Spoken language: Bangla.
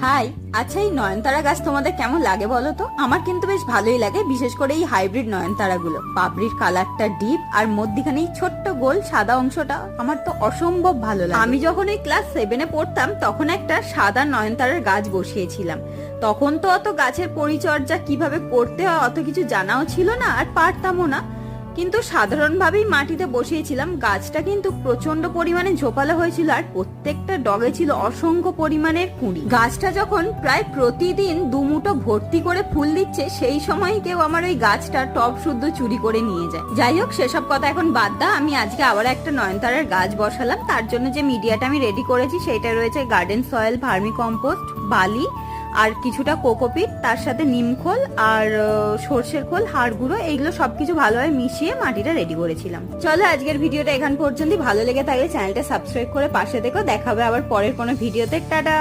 হাই। আচ্ছা, এই নয়নতারা গাছ তোমাদের কেমন লাগে বলো তো? আমার কিন্তু বেশ ভালোই লাগে, বিশেষ করে এই হাইব্রিড নয়নতারা গুলো। পাপড়ির কালারটা ডিপ আর মধ্যিখানে এই ছোট্ট গোল সাদা অংশটা আমার তো অসম্ভব ভালো লাগে। আমি যখন এই ক্লাস 7-এ পড়তাম তখন একটা সাদা নয়নতারার গাছ বসিয়েছিলাম। তখন তো অত গাছের পরিচর্যা কিভাবে করতে হয় অত কিছু জানাও ছিল না, আর পারতামও না। কিন্তু সাধারণভাবেই মাটিতে বসিয়েছিলাম। গাছটা কিন্তু প্রচন্ড পরিমাণে ঝোপালো হয়েছিল, আর প্রত্যেকটা ডগে ছিল অসংখ্য পরিমাণের কুঁড়ি। গাছটা যখন প্রায় প্রতিদিন দুমুঠো ভর্তি করে ফুল দিচ্ছে, সেই সময় কেউ আমার ওই গাছটা টব শুদ্ধ চুরি করে নিয়ে যায়। যাই হোক, সেসব কথা এখন বাদ দা। আমি আজকে আবার একটা নয়নতারার গাছ বসালাম। তার জন্য যে মিডিয়াটা আমি রেডি করেছি সেটা রয়েছে গার্ডেন সয়েল, ভার্মি কম্পোস্ট, বালি আর কিছুটা কোকোপিট, তার সাথে নিমখোল আর সর্ষের খোল, হাড় গুঁড়ো, এইগুলো সবকিছু ভালোভাবে মিশিয়ে মাটিটা রেডি করেছিলাম। চলো আজকের ভিডিওটা এখান পর্যন্ত। ভালো লেগে থাকলে চ্যানেলটা সাবস্ক্রাইব করে পাশে দেখো। দেখা হবে আবার পরের কোনো ভিডিওতে। টাটা।